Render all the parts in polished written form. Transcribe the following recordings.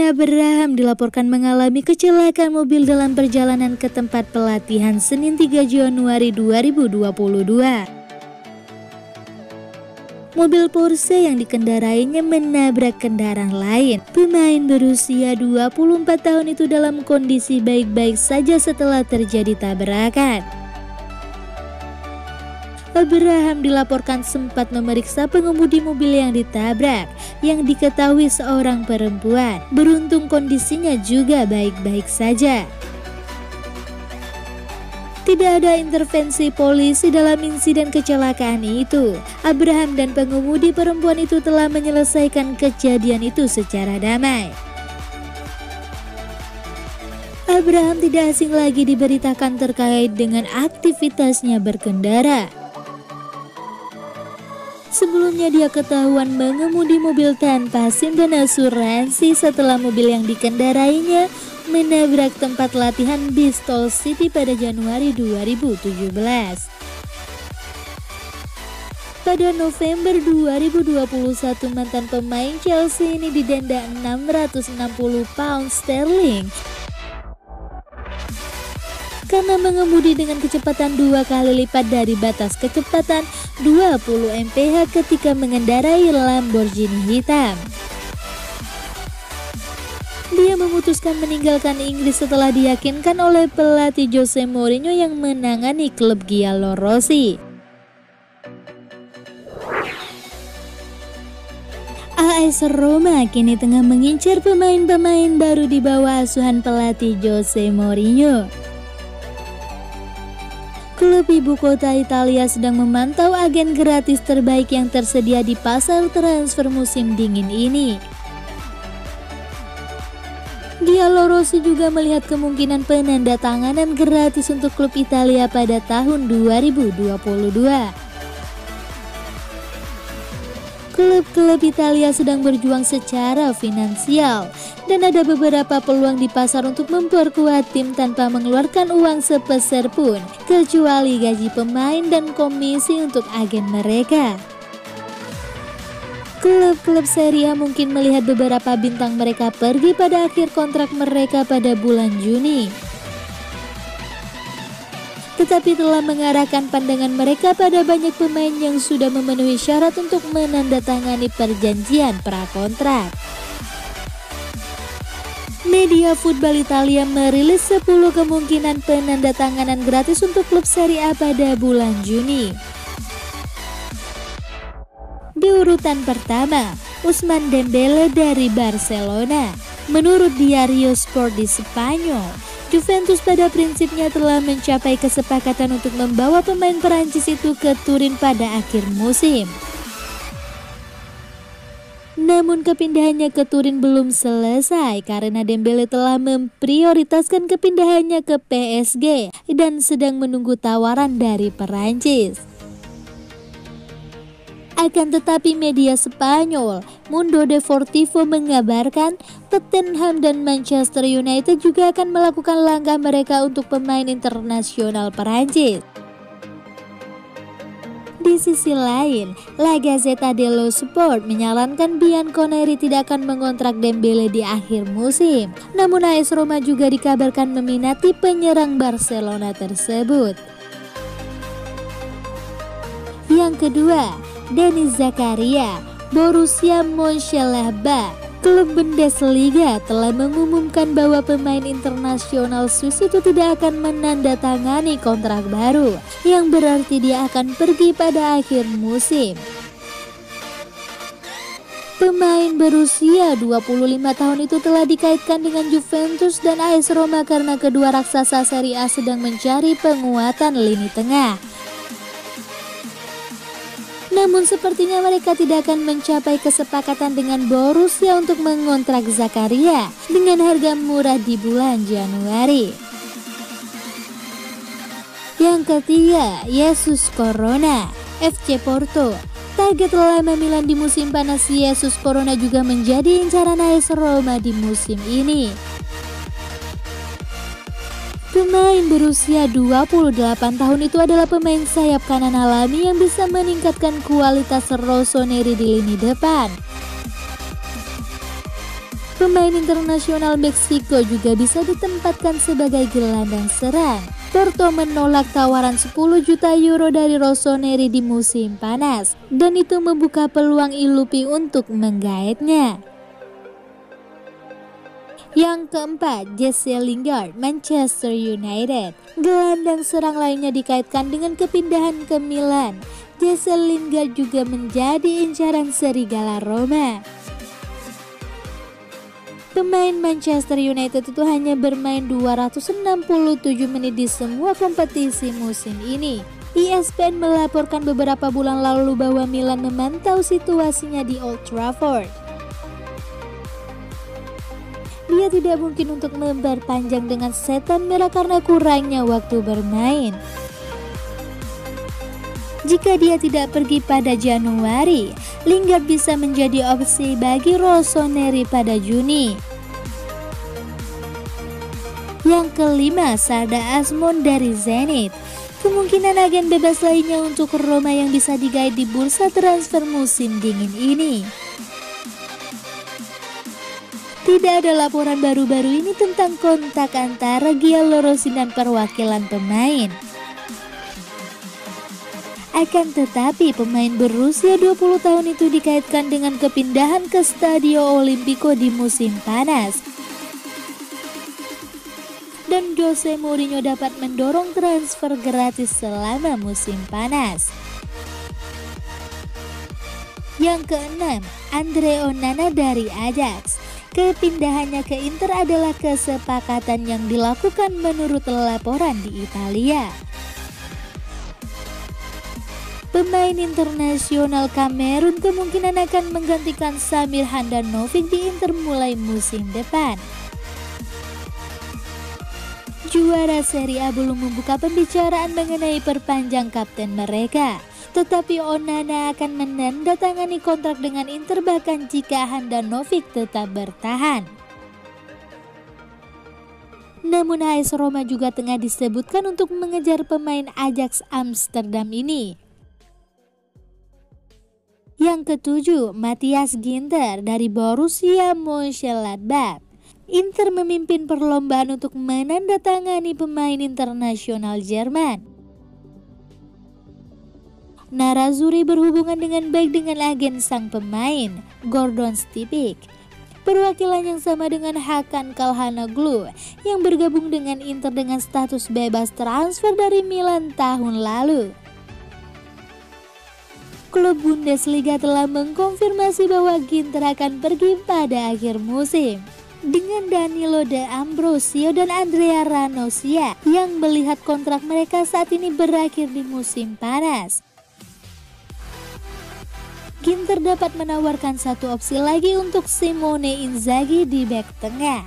Abraham dilaporkan mengalami kecelakaan mobil dalam perjalanan ke tempat pelatihan Senin 3 Januari 2022. Mobil Porsche yang dikendarainya menabrak kendaraan lain. Pemain berusia 24 tahun itu dalam kondisi baik-baik saja setelah terjadi tabrakan. Abraham dilaporkan sempat memeriksa pengemudi mobil yang ditabrak, yang diketahui seorang perempuan. Beruntung kondisinya juga baik-baik saja. Tidak ada intervensi polisi dalam insiden kecelakaan itu. Abraham dan pengemudi perempuan itu telah menyelesaikan kejadian itu secara damai. Abraham tidak asing lagi diberitakan terkait dengan aktivitasnya berkendara. Sebelumnya dia ketahuan mengemudi mobil tanpa SIM dan asuransi setelah mobil yang dikendarainya menabrak tempat latihan Bristol City pada Januari 2017. Pada November 2021, mantan pemain Chelsea ini didenda 660 pound sterling karena mengemudi dengan kecepatan 2 kali lipat dari batas kecepatan 20 mph ketika mengendarai Lamborghini hitam. Dia memutuskan meninggalkan Inggris setelah diyakinkan oleh pelatih Jose Mourinho yang menangani klub Giallorossi. AS Roma kini tengah mengincar pemain-pemain baru di bawah asuhan pelatih Jose Mourinho. Klub ibu kota Italia sedang memantau agen gratis terbaik yang tersedia di pasar transfer musim dingin ini. Giallorossi juga melihat kemungkinan penandatanganan gratis untuk klub Italia pada tahun 2022. Klub-klub Italia sedang berjuang secara finansial dan ada beberapa peluang di pasar untuk memperkuat tim tanpa mengeluarkan uang sepeser pun, kecuali gaji pemain dan komisi untuk agen mereka. Klub-klub Serie A mungkin melihat beberapa bintang mereka pergi pada akhir kontrak mereka pada bulan Juni, tetapi telah mengarahkan pandangan mereka pada banyak pemain yang sudah memenuhi syarat untuk menandatangani perjanjian prakontrak. Media Football Italia merilis 10 kemungkinan penandatanganan gratis untuk klub Serie A pada bulan Juni. Di urutan pertama, Ousmane Dembele dari Barcelona. Menurut Diario Sport di Spanyol, Juventus pada prinsipnya telah mencapai kesepakatan untuk membawa pemain Perancis itu ke Turin pada akhir musim. Namun kepindahannya ke Turin belum selesai karena Dembele telah memprioritaskan kepindahannya ke PSG dan sedang menunggu tawaran dari Perancis. Akan tetapi media Spanyol, Mundo Deportivo mengabarkan Tottenham dan Manchester United juga akan melakukan langkah mereka untuk pemain internasional Perancis. Di sisi lain, La Gazzetta dello Sport menyarankan Bianconeri tidak akan mengontrak Dembele di akhir musim. Namun AS Roma juga dikabarkan meminati penyerang Barcelona tersebut. Yang kedua, Denis Zakaria, Borussia Mönchengladbach. Klub Bundesliga telah mengumumkan bahwa pemain internasional Swiss itu tidak akan menandatangani kontrak baru, yang berarti dia akan pergi pada akhir musim. Pemain berusia 25 tahun itu telah dikaitkan dengan Juventus dan AS Roma karena kedua raksasa Serie A sedang mencari penguatan lini tengah. Namun sepertinya mereka tidak akan mencapai kesepakatan dengan Borussia untuk mengontrak Zakaria dengan harga murah di bulan Januari. Yang ketiga, Jesus Corona, FC Porto. Target lama Milan di musim panas, Jesus Corona juga menjadi incaran AS Roma di musim ini. Pemain berusia 28 tahun itu adalah pemain sayap kanan alami yang bisa meningkatkan kualitas Rossoneri di lini depan. Pemain internasional Meksiko juga bisa ditempatkan sebagai gelandang serang. Porto menolak tawaran 10 juta euro dari Rossoneri di musim panas, dan itu membuka peluang Ilupi untuk menggaetnya. Yang keempat, Jesse Lingard, Manchester United. Gelandang serang lainnya dikaitkan dengan kepindahan ke Milan. Jesse Lingard juga menjadi incaran serigala Roma. Pemain Manchester United itu hanya bermain 267 menit di semua kompetisi musim ini. ESPN melaporkan beberapa bulan lalu bahwa Milan memantau situasinya di Old Trafford. Dia tidak mungkin untuk memperpanjang dengan setan merah karena kurangnya waktu bermain. Jika dia tidak pergi pada Januari, Lingard bisa menjadi opsi bagi Rossoneri pada Juni. Yang kelima, Sada Asmon dari Zenit. Kemungkinan agen bebas lainnya untuk Roma yang bisa digait di bursa transfer musim dingin ini. Tidak ada laporan baru-baru ini tentang kontak antara Giallorossi dan perwakilan pemain. Akan tetapi pemain berusia 20 tahun itu dikaitkan dengan kepindahan ke Stadio Olimpico di musim panas. Dan Jose Mourinho dapat mendorong transfer gratis selama musim panas. Yang keenam, Andre Onana dari Ajax. Kepindahannya ke Inter adalah kesepakatan yang dilakukan menurut laporan di Italia. Pemain internasional Kamerun kemungkinan akan menggantikan Samir Handanovic di Inter mulai musim depan. Juara Serie A belum membuka pembicaraan mengenai perpanjang kapten mereka, tetapi Onana akan menandatangani kontrak dengan Inter bahkan jika Handanovic tetap bertahan. Namun AS Roma juga tengah disebutkan untuk mengejar pemain Ajax Amsterdam ini. Yang ketujuh, Matthias Ginter dari Borussia Mönchengladbach. Inter memimpin perlombaan untuk menandatangani pemain internasional Jerman. Nerazzurri berhubungan dengan baik dengan agen sang pemain, Gordon Stipik. Perwakilan yang sama dengan Hakan Calhanoglu yang bergabung dengan Inter dengan status bebas transfer dari Milan tahun lalu. Klub Bundesliga telah mengkonfirmasi bahwa Ginter akan pergi pada akhir musim. Dengan Danilo De Ambrosio dan Andrea Ranocchia yang melihat kontrak mereka saat ini berakhir di musim panas. Ginter dapat menawarkan satu opsi lagi untuk Simone Inzaghi di bek tengah.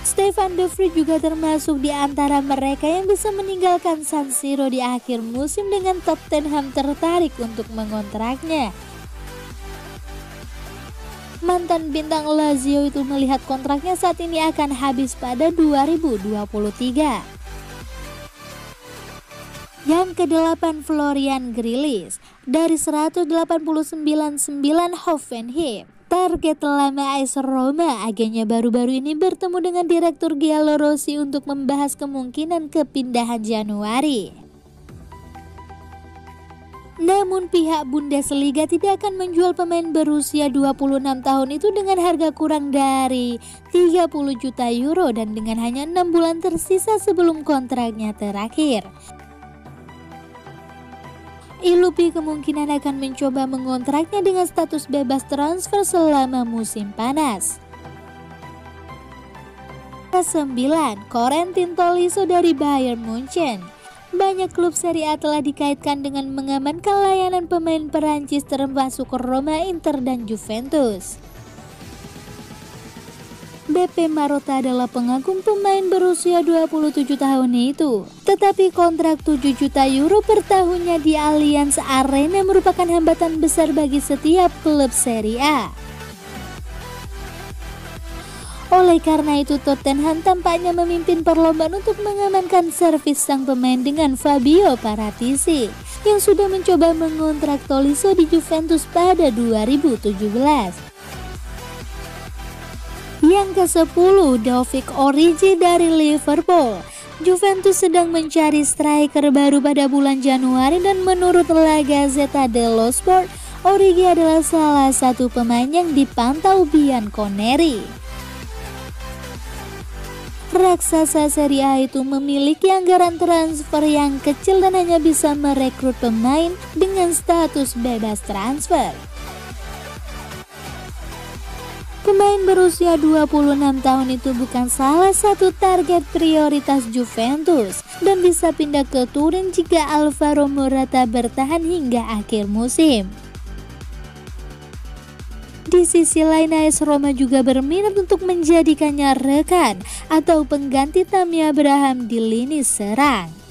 Stefan de Vrij juga termasuk di antara mereka yang bisa meninggalkan San Siro di akhir musim dengan Tottenham tertarik untuk mengontraknya. Mantan bintang Lazio itu melihat kontraknya saat ini akan habis pada 2023. Yang ke-8, Florian Grilis dari 189.9 Hoffenheim. Target lama AS Roma, agennya baru-baru ini bertemu dengan Direktur Giallorossi untuk membahas kemungkinan kepindahan Januari. Namun pihak Bundesliga tidak akan menjual pemain berusia 26 tahun itu dengan harga kurang dari 30 juta euro dan dengan hanya 6 bulan tersisa sebelum kontraknya terakhir. Ilupi kemungkinan akan mencoba mengontraknya dengan status bebas transfer selama musim panas. Ke-9, Corentin Tolisso dari Bayern Munchen. Banyak klub Serie A telah dikaitkan dengan mengamankan layanan pemain Perancis termasuk Roma, Inter, dan Juventus. BP Marotta adalah pengagum pemain berusia 27 tahun itu. Tetapi kontrak 7 juta euro per tahunnya di Allianz Arena merupakan hambatan besar bagi setiap klub Serie A. Oleh karena itu Tottenham tampaknya memimpin perlombaan untuk mengamankan servis sang pemain dengan Fabio Paratici yang sudah mencoba mengontrak Tolisso di Juventus pada 2017. Yang ke-10, Dovik Origi dari Liverpool. Juventus sedang mencari striker baru pada bulan Januari dan menurut La Gazzetta dello Sport, Origi adalah salah satu pemain yang dipantau Bianconeri. Raksasa Serie A itu memiliki anggaran transfer yang kecil dan hanya bisa merekrut pemain dengan status bebas transfer. Pemain berusia 26 tahun itu bukan salah satu target prioritas Juventus dan bisa pindah ke Turin jika Alvaro Morata bertahan hingga akhir musim. Di sisi lain, AS Roma juga berminat untuk menjadikannya rekan atau pengganti Tammy Abraham di lini serang.